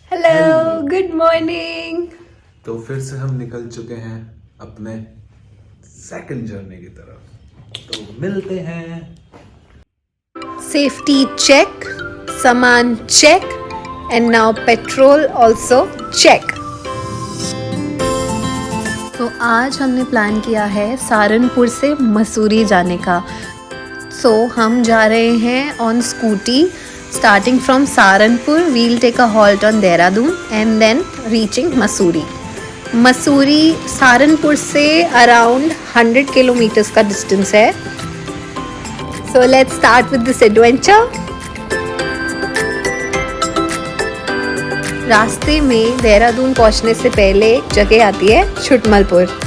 Hello, good morning. तो फिर से हम निकल चुके हैं अपने सेकंड जर्नी की तरफ। तो मिलते हैं। सेफ्टी चेक, सामान check and now petrol also check. तो आज हमने प्लान किया है सहारनपुर से मसूरी जाने का। सो हम जा रहे हैं on scooty. Starting from Saharanpur we'll take a halt on Dehradun and then reaching Mussoorie. Mussoorie Saharanpur से अराउंड 100 किलोमीटर्स का डिस्टेंस है। So let's start with this adventure. रास्ते में देहरादून पहुंचने से पहले एक जगह आती है छुटमलपुर।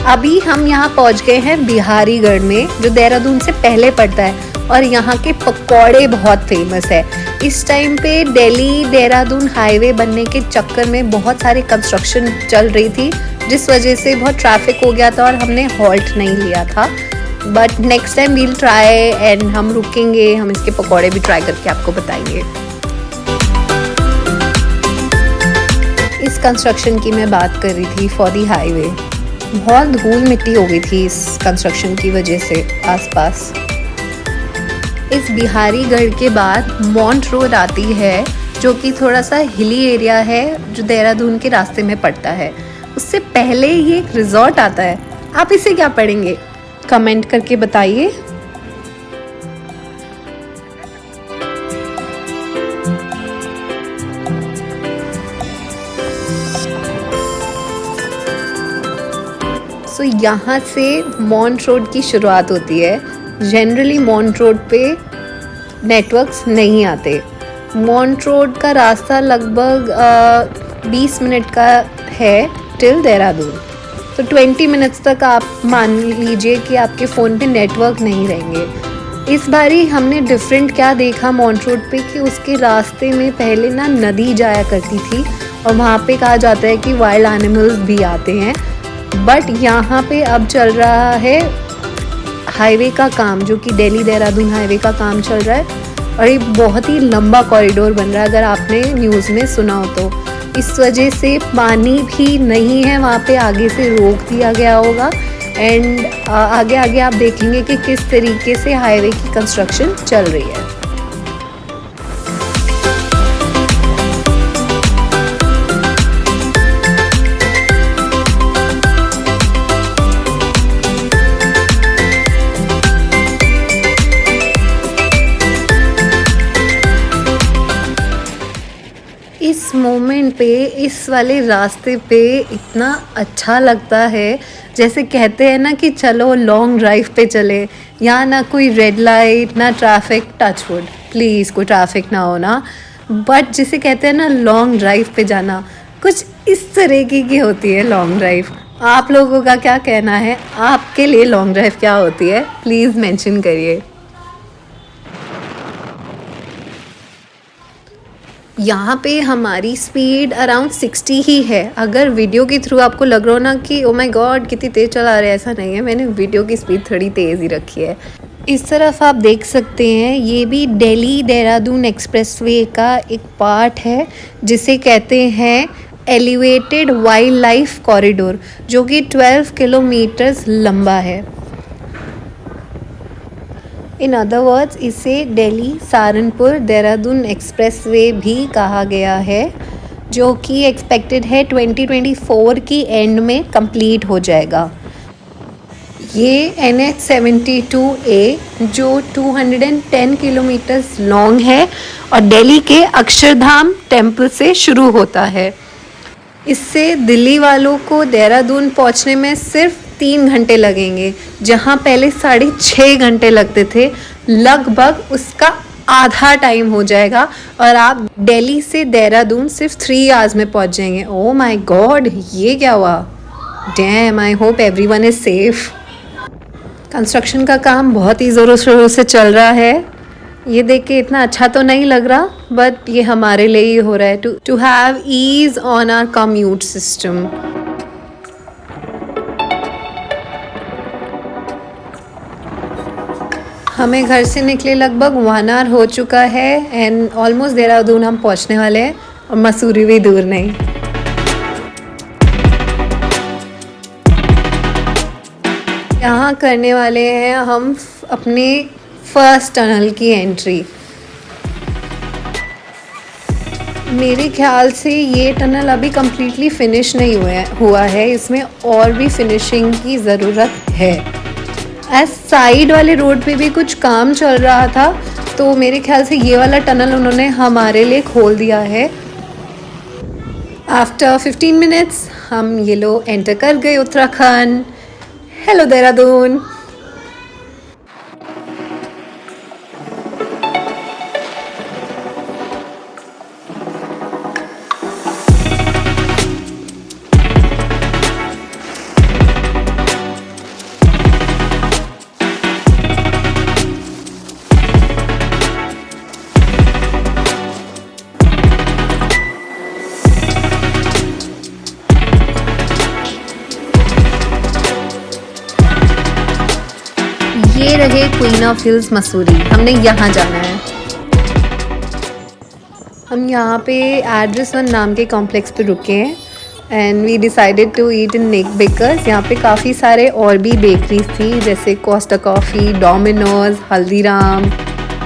अभी हम यहाँ पहुँच गए हैं बिहारीगढ़ में, जो देहरादून से पहले पड़ता है, और यहाँ के पकौड़े बहुत फेमस है। इस टाइम पे दिल्ली देहरादून हाईवे बनने के चक्कर में बहुत सारी कंस्ट्रक्शन चल रही थी, जिस वजह से बहुत ट्रैफिक हो गया था और हमने हॉल्ट नहीं लिया था। But next time we'll try and हम रुकेंगे, हम इसके पकौड़े भी ट्राई करके आपको बताएंगे। इस कंस्ट्रक्शन की मैं बात कर रही थी फॉर दी हाईवे। बहुत धूल मिट्टी हो गई थी इस कंस्ट्रक्शन की वजह से आसपास। इस बिहारीगढ़ के बाद मॉन्ट रोड आती है, जो कि थोड़ा सा हिली एरिया है, जो देहरादून के रास्ते में पड़ता है। उससे पहले ये एक रिजॉर्ट आता है। आप इसे क्या पढ़ेंगे? कमेंट करके बताइए। सो यहाँ से मॉन्ट रोड की शुरुआत होती है। जनरली मॉन्ट रोड पे नेटवर्क्स नहीं आते। मॉन्ट रोड का रास्ता लगभग 20 मिनट का है टिल देहरादून। तो 20 मिनट्स तक आप मान लीजिए कि आपके फ़ोन पे नेटवर्क नहीं रहेंगे। इस बारी हमने डिफरेंट क्या देखा मॉन्ट रोड पे कि उसके रास्ते में पहले ना नदी जाया करती थी, और वहाँ पे कहा जाता है कि वाइल्ड एनिमल्स भी आते हैं। बट यहाँ पे अब चल रहा है हाईवे का काम, जो कि दिल्ली देहरादून हाईवे का काम चल रहा है, और ये बहुत ही लंबा कॉरिडोर बन रहा है, अगर आपने न्यूज़ में सुना हो तो। इस वजह से पानी भी नहीं है वहाँ पे, आगे से रोक दिया गया होगा। एंड आगे आगे आप देखेंगे कि किस तरीके से हाईवे की कंस्ट्रक्शन चल रही है। इस मोमेंट पे, इस वाले रास्ते पे इतना अच्छा लगता है, जैसे कहते हैं ना कि चलो लॉन्ग ड्राइव पे चले। यहाँ ना कोई रेड लाइट, ना ट्रैफिक, टच वुड, प्लीज़ कोई ट्रैफिक ना हो ना। बट जिसे कहते हैं ना लॉन्ग ड्राइव पे जाना, कुछ इस तरीके की होती है लॉन्ग ड्राइव। आप लोगों का क्या कहना है? आपके लिए लॉन्ग ड्राइव क्या होती है? प्लीज़ मेंशन करिए। यहाँ पे हमारी स्पीड अराउंड 60 ही है। अगर वीडियो के थ्रू आपको लग रहा हो ना कि ओ माय गॉड कितनी तेज़ चला रहे हैं, ऐसा नहीं है। मैंने वीडियो की स्पीड थोड़ी तेज़ ही रखी है। इस तरफ आप देख सकते हैं, ये भी दिल्ली देहरादून एक्सप्रेसवे का एक पार्ट है, जिसे कहते हैं एलिवेटेड वाइल्ड लाइफ कॉरिडोर, जो कि 12 किलोमीटर्स लंबा है। इन अदर वर्ड्स, इसे दिल्ली सहारनपुर देहरादून एक्सप्रेसवे भी कहा गया है, जो कि एक्सपेक्टेड है 2024 की एंड में कंप्लीट हो जाएगा। ये NH 72A जो 210 किलोमीटर्स लॉन्ग है, और दिल्ली के अक्षरधाम टेम्पल से शुरू होता है। इससे दिल्ली वालों को देहरादून पहुंचने में सिर्फ 3 घंटे लगेंगे, जहां पहले 6.5 घंटे लगते थे। लगभग उसका आधा टाइम हो जाएगा, और आप दिल्ली से देहरादून सिर्फ 3 आवर्स में पहुंच जाएंगे। ओह माय गॉड, ये क्या हुआ? Dam, I hope everyone is safe. Construction का काम बहुत ही ज़ोरों शोरों से चल रहा है। ये देख के इतना अच्छा तो नहीं लग रहा, बट ये हमारे लिए ही हो रहा है to have ease on our commute system. हमें घर से निकले लगभग 1 आवर हो चुका है एंड ऑलमोस्ट देहरादून हम पहुंचने वाले हैं और मसूरी भी दूर नहीं। यहाँ करने वाले हैं हम अपने फर्स्ट टनल की एंट्री। मेरे ख्याल से ये टनल अभी कम्प्लीटली फिनिश नहीं हुआ है, इसमें और भी फिनिशिंग की ज़रूरत है। एज साइड वाले रोड पे भी कुछ काम चल रहा था, तो मेरे ख्याल से ये वाला टनल उन्होंने हमारे लिए खोल दिया है। आफ्टर 15 मिनट्स हम ये लोग एंटर कर गए उत्तराखंड। हेलो देहरादून। ये रहे क्वीन ऑफ हिल्स मसूरी, हमने यहाँ जाना है। हम यहाँ पे एड्रेस 1 नाम के कॉम्प्लेक्स पे रुके हैं and we decided to eat in Nik bakers. यहाँ पे काफ़ी सारे और भी बेकरीज थी जैसे कोस्टा कॉफ़ी, डोमिनोज, हल्दीराम।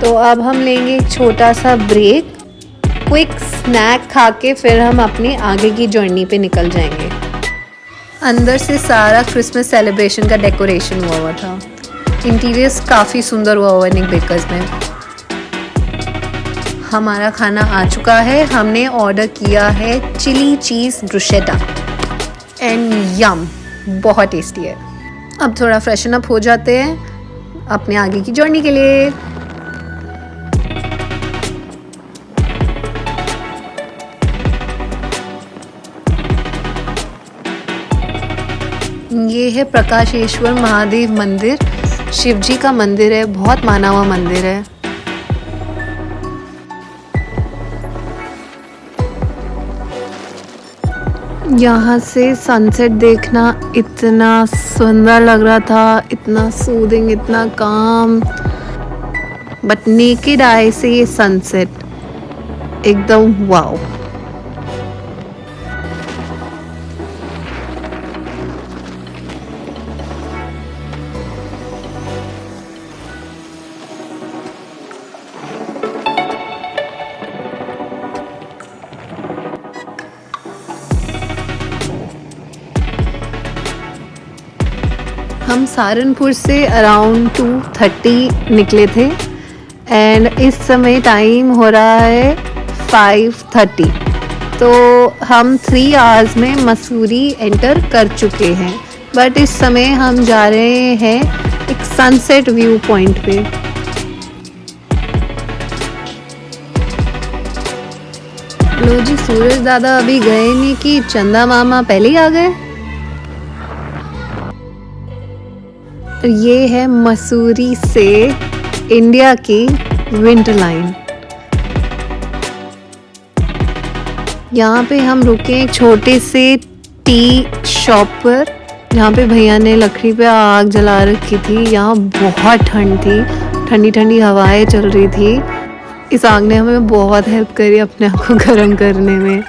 तो अब हम लेंगे एक छोटा सा ब्रेक, क्विक स्नैक खा के फिर हम अपनी आगे की जर्नी पे निकल जाएंगे। अंदर से सारा क्रिसमस सेलिब्रेशन का डेकोरेशन हुआ था। इंटीरियर्स काफ़ी सुंदर हुआ है नेक बेकर्स में। हमारा खाना आ चुका है। हमने ऑर्डर किया है चिली चीज़ ब्रुशेटा एंड यम, बहुत टेस्टी है। अब थोड़ा फ्रेशन अप हो जाते हैं अपने आगे की जर्नी के लिए। ये है प्रकाशेश्वर महादेव मंदिर, शिव जी का मंदिर है, बहुत माना हुआ मंदिर है। यहाँ से सनसेट देखना इतना सुंदर लग रहा था, इतना सूदिंग, इतना काम। बट नेकेड आई से ये सनसेट एकदम वाओ। हम सहारनपुर से अराउंड 2:30 निकले थे एंड इस समय टाइम हो रहा है 5:30। तो हम 3 आवर्स में मसूरी एंटर कर चुके हैं। बट इस समय हम जा रहे हैं एक सनसेट व्यू पॉइंट पे। लो जी, सूरज दादा अभी गए नहीं कि चंदा मामा पहले ही आ गए। ये है मसूरी से इंडिया की विंटर लाइन। यहाँ पे हम रुके एक छोटे से टी शॉप पर, जहाँ पे भैया ने लकड़ी पे आग जला रखी थी। यहाँ बहुत ठंड थी, ठंडी ठंडी हवाएं चल रही थी। इस आग ने हमें बहुत हेल्प करी अपने आप को गर्म करने में।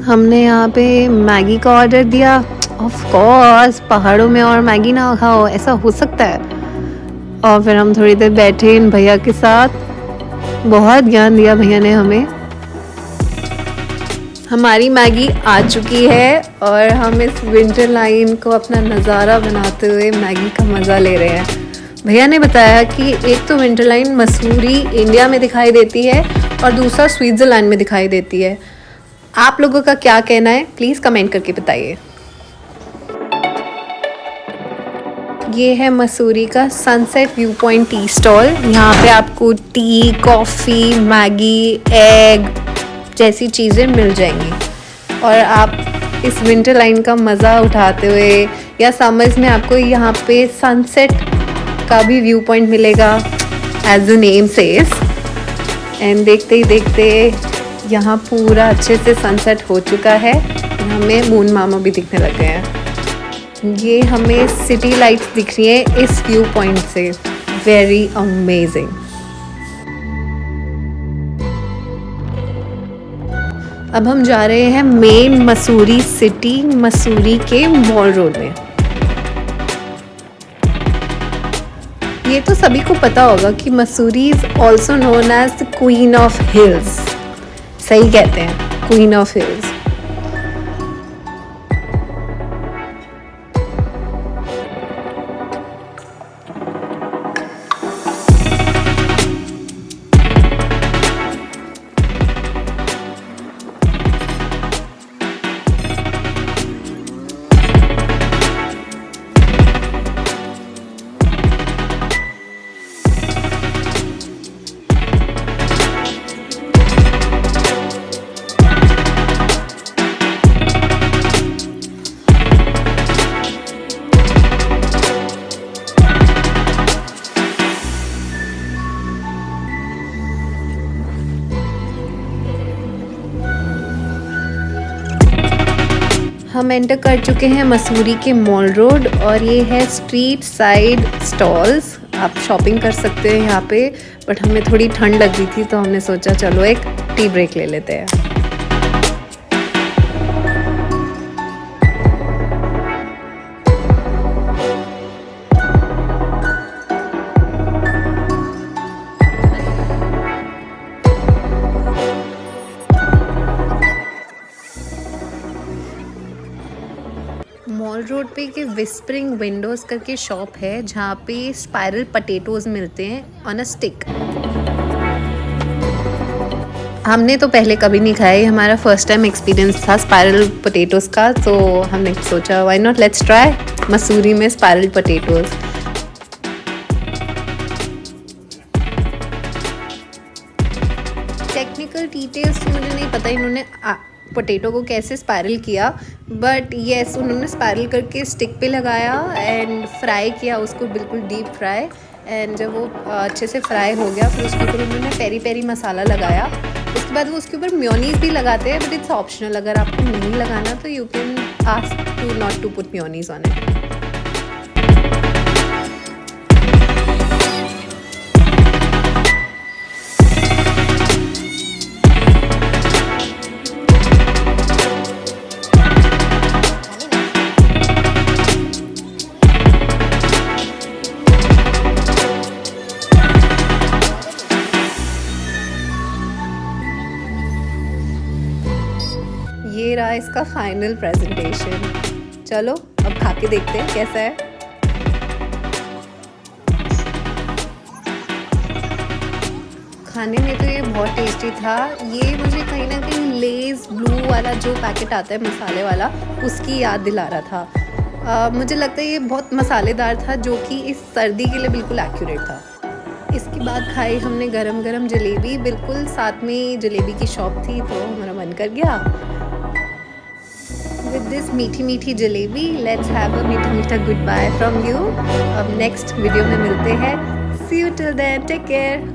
हमने यहाँ पे मैगी का ऑर्डर दिया। ऑफ कोर्स, पहाड़ों में और मैगी ना खाओ, ऐसा हो सकता है। और फिर हम थोड़ी देर बैठे इन भैया के साथ, बहुत ज्ञान दिया भैया ने हमें। हमारी मैगी आ चुकी है और हम इस विंटर लाइन को अपना नज़ारा बनाते हुए मैगी का मज़ा ले रहे हैं। भैया ने बताया कि एक तो विंटर लाइन मसूरी इंडिया में दिखाई देती है और दूसरा स्विट्ज़रलैंड में दिखाई देती है। आप लोगों का क्या कहना है, प्लीज़ कमेंट करके बताइए। ये है मसूरी का sunset view point tea stall. यहाँ पे आपको टी, कॉफ़ी, मैगी, एग जैसी चीज़ें मिल जाएंगी और आप इस विंटर लाइन का मज़ा उठाते हुए, या समर्स में आपको यहाँ पे सनसेट का भी व्यू पॉइंट मिलेगा as the name says. And देखते ही देखते यहाँ पूरा अच्छे से सनसेट हो चुका है। हमें मून मामा भी दिखने लग गए हैं। ये हमें सिटी लाइट्स दिख रही है इस व्यू पॉइंट से। Very amazing. अब हम जा रहे हैं मेन मसूरी सिटी, मसूरी के मॉल रोड में। ये तो सभी को पता होगा कि Mussoorie is also known as the queen of hills. सही कहते हैं, क्वीन ऑफ हिल्स। हम एंटर कर चुके हैं मसूरी के मॉल रोड और ये है स्ट्रीट साइड स्टॉल्स। आप शॉपिंग कर सकते हैं यहाँ पे, बट हमें थोड़ी ठंड लग रही थी तो हमने सोचा चलो एक टी ब्रेक ले लेते हैं। मॉल रोड पे के विस्परिंग विंडोज़ करके शॉप है जहाँ पे स्पाइरल पटेटोज़ मिलते हैं ऑन अ स्टिक। हमने तो पहले कभी नहीं खाया, ये हमारा फर्स्ट टाइम एक्सपीरियंस था स्पाइरल पोटैटोज़ का, तो हमने सोचा why not, let's try Mussoorie में स्पाइरल पोटैटोज़। टेक्निकल डिटेल्स मुझे नहीं पता इन्होंने पोटैटो को कैसे स्पाइरल किया, बट येस उन्होंने स्पाइरल करके स्टिक पे लगाया एंड फ्राई किया उसको, बिल्कुल डीप फ्राई। एंड जब वो अच्छे से फ्राई हो गया फिर उसके ऊपर उन्होंने पेरी पेरी मसाला लगाया। उसके बाद वो उसके ऊपर मेयोनीज भी लगाते हैं, बट इट्स ऑप्शनल। अगर आपको नहीं लगाना तो you can ask to not to put mayonnaise on it. ये रहा इसका फाइनल प्रेजेंटेशन। चलो अब खा के देखते हैं कैसा है। खाने में तो ये बहुत टेस्टी था। ये मुझे कहीं ना कहीं लेज ब्लू वाला जो पैकेट आता है मसाले वाला, उसकी याद दिला रहा था। मुझे लगता है ये बहुत मसालेदार था, जो कि इस सर्दी के लिए बिल्कुल एक्यूरेट था। इसके बाद खाई हमने गरम गरम जलेबी, बिल्कुल साथ में जलेबी की शॉप थी तो हमारा मन कर गया। With this मीठी मीठी जलेबी, let's have a मीठा मीठा goodbye from you। अब नेक्स्ट वीडियो में मिलते हैं। See you till then, take care।